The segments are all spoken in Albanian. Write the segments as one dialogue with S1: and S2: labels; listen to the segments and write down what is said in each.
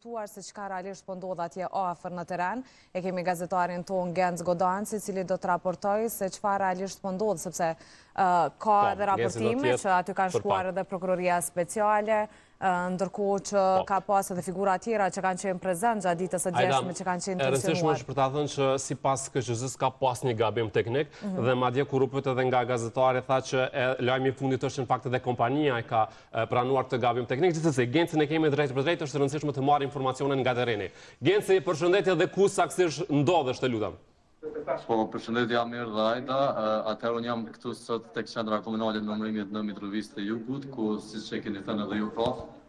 S1: Se çka realisht po ndodh atje afër në teren, e kemi gazetarin ton Genc Godanci, i cili do të raportoj se çfarë realisht po ndodh, sepse ka edhe raportime që aty ka shkuar edhe prokuroria speciale, ndërkohë që ka pas edhe figura tjera që kanë qenë prezent gjatë ditës së djeshme që kanë qenë
S2: tensionuar. E rëndësishme është për ta thënë që sipas KQZ-s ka pas një gabim teknik dhe madje kur u pyet edhe nga gazetari tha që lajmi i fundit është në fakt edhe kompania e ka pranuar këtë gabim teknik. Gjithsesi, Gencin e kemi drejt për drejt, është rëndësishme të marrim informacionin nga terreni. Genci, përshëndetje dhe ku saktësisht ndodhesh, të lutem.
S3: Po, përshëndetje Amir dhe Ajda. Atëherë unë jam këtu sot tek qendra komunale numërimit në Mitrovic të Jugut, ku siç e keni thënë edhe ju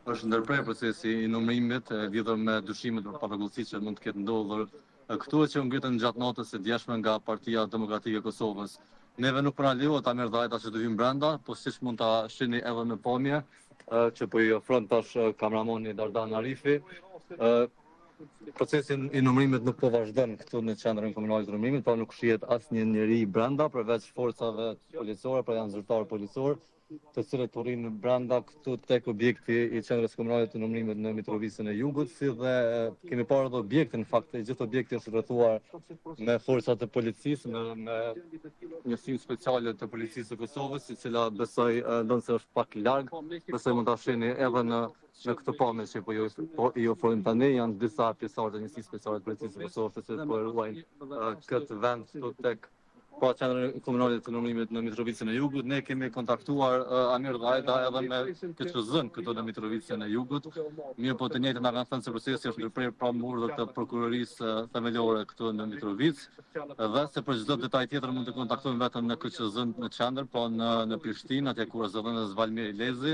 S3: është ndërprer procesi i numërimit lidhur me dyshimet për paragjallësi që mund të ketë ndodhur këtu që u ngritën gjatë natës së djeshme nga Partia Demokratike e Kosovës. Neve nuk po na lejohet Amir dhe Ajda që të hyjmë brenda, po siç mund ta shihni edhe në pamje, që po i ofron tash kameramani Dardan Arifi. Procesin i numërimit nuk po vazhdon këtu në qendrën komunale të numërimit, pra nuk shihet asnjë njeri brenda përveç forcave policore, pra janë zyrtar policor, të cilët urrin brenda këtu tek objekti i qendrës komunale të numërimit në Mitrovicën e Jugut, si dhe kemi parë edhe objektin, në fakt gjithë objekti është rrethuar me forca të policisë, me njësinë speciale të policisë së Kosovës, e cila besoj ndonë është pak larg, besoj mund ta shihni edhe në këtë pamje që po i ofrojmë tani, janë disa pjesëtarë të njësisë speciale të policisë së Kosovës, të cilët po ruajnë këtë vend këtu tek qendrën komunale të numërimit në Mitrovicën e Jugut. Ne kemi kontaktuar Amir dhe Ajda edhe me KQZ-n këtu në Mitrovicën e Jugut. Mirë po të njëjtën na kanë thënë se procesi është ndërprer pranë mureve të prokurorisë themelore këtu në Mitrovic, dhe se për çdo detaj tjetër mund të kontaktojmë vetëm në KQZ-n në qendër, po në Prishtinë, atje ku është zëdhënës Valmir Lezi,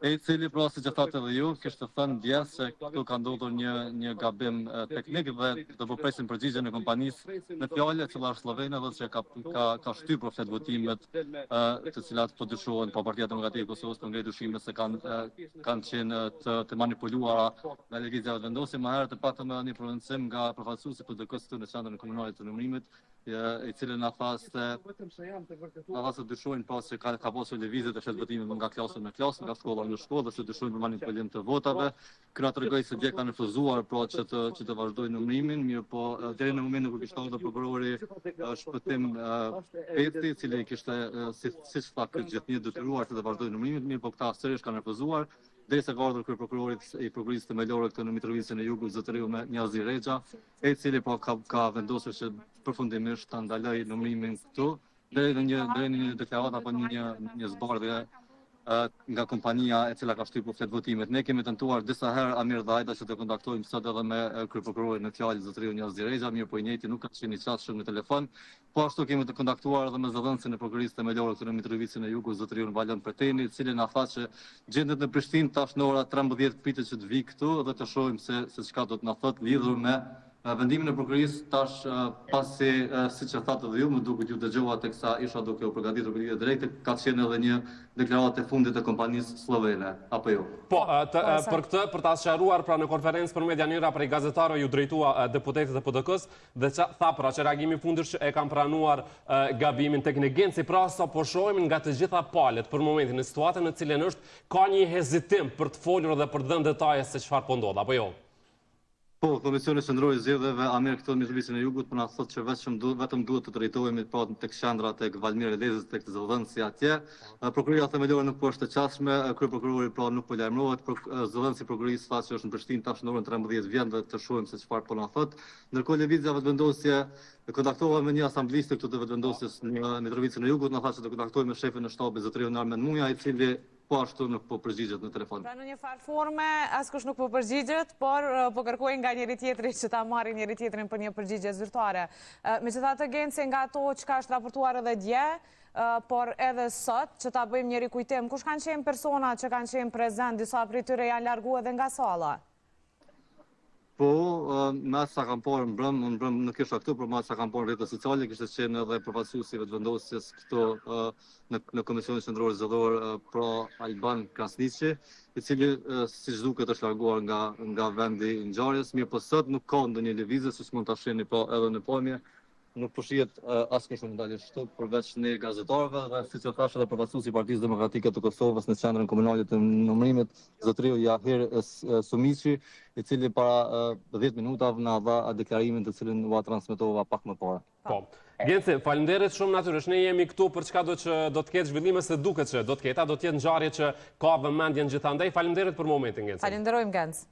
S3: i cili pra siç e thatë edhe ju, kishte thënë dje se këtu ka ndodhur një gabim teknik dhe do të presim përgjigjen e kompanisë në fjalë e cila është slovene dhe që ka shtypur flet votimet të cilat po dyshohen pa Partia Demokratike e Kosovës për ngrej dyshime se kanë qenë të manipuluara nga lëvizja e vendosjes. Më herët e patëm një prononcim nga përfaqësuesi i PDK-s këtu në qendrën komunale të numërimit, i cili na tha se dyshojnë pas se ka pasur lëvizje të flet votimeve nga klasë në klasë, nga shkolla në shkollë, dhe se dyshojnë për manipulim të votave. Këna tregoi se dje kanë refuzuar pra që të vazhdojnë numërimin, mirë po deri në momentin kur kishte ardhur prokurori shpëtim Peti, i cili kishte siç tha gjithnjë detyruar të vazhdojë numërimin, mirë po këta sërish kanë refuzuar, derisa ka ardhur kryeprokurorit i prokurorisë themelore këtu në Mitrovicën e Jugut, zotëriu Niazi Rexha, i cili po ka vendosur që përfundimisht ta ndalojë numërimin këtu deri në një deklaratë apo një zbardhje nga kompania e cila ka shtypur flet votimet. Ne kemi tentuar disa herë Amir dhe Ajda që të kontaktojmë sot edhe me kryeprokurorin në fjalë zotëriu Niazi Rexha, mirë po i njëjti nuk ka qenë i çastshëm në telefon. Po ashtu kemi të kontaktuar edhe me zëdhënësin e prokurorisë themelore këtu në Mitrovicën e Jugut, zotëriun Valon Preteni, i cili na tha që gjendet në Prishtinë tash në ora 13 pritet që të vi këtu dhe të shohim se çka do të na thotë lidhur me vendimin e prokurorisë tash pasi siç e thatë edhe ju, më duket ju dëgjova teksa isha duke u përgatitur për lidhje direkte, ka qenë edhe një deklaratë e fundit e kompanisë slovene, apo jo?
S2: Po, për këtë, për ta sqaruar pra në konferencë për media njëra prej gazetarëve ju drejtua deputetit e PDK-s dhe tha pra që reagimi i fundit e kanë pranuar gabimin teknik. Genci, pra sa po shohim nga të gjitha palët për momentin në situatën në cilën është, ka një hezitim për të folur dhe për të dhënë detaje se çfarë po ndodh, apo jo?
S3: Po, Komisioni Qendror i Zgjedhjeve Amir këtu në Mitrovicën e Jugut po na thotë që vetëm duhet të drejtohemi pa tek qendra tek Valmir Lezi, tek zëdhënësi atje. Prokuroria themelore nuk po është e çastshme, kryeprokurori pra nuk po lajmërohet, zëdhënësi i prokurorisë thotë që është në Prishtinë tash në orën 13 vjen dhe të shohim se çfarë po na thotë. Ndërkohë lëvizja vetëvendosje kontaktova me një asambleist këtu të vetëvendosjes në Mitrovicën e Jugut, na tha se do kontaktojmë me shefin e shtabit zotëriun Armen Muja, i cili po ashtu nuk po përgjigjet në telefon.
S1: Pra në një farë forme, askush nuk po përgjigjet, por po kërkojnë nga njëri tjetri që ta marrin njëri tjetrin për një përgjigje zyrtare. Megjithatë, Genci, nga ato çka është raportuar edhe dje, por edhe sot, që ta bëjmë një rikujtim, kush kanë qenë persona që kanë qenë prezent, disa prej tyre janë larguar edhe nga salla?
S3: Po, me sa kam parë mbrëm nuk kisha këtu, por me sa kam parë në rrjetet sociale, kishte qenë edhe përfaqësuesi i vetëvendosjes këtu në Komisionin Qendror Zgjedhor pro Alban Krasniqi, i cili siç duket është larguar nga vendi i ngjarjes, mirë po sot nuk ka ndonjë lëvizje, siç mund ta shihni po edhe në pamje. nuk pushiet askush në dalë shtu përveç ne gazetarëve dhe siç e thash edhe përfaqësuesi i Partisë Demokratike të Kosovës në qendrën komunale të numërimit, zotëriu Jahir Sumiçi, i cili para 10 minuta na dha deklarimin të cilin ua transmetova pak më parë.
S2: Po. Genci, faleminderit shumë natyrisht. Ne jemi këtu për çka do të ketë zhvillime se duket që do të ketë, do të jetë ngjarje që ka vëmendjen gjithandaj. Faleminderit për momentin, Genci.
S1: Falenderojmë, Genc.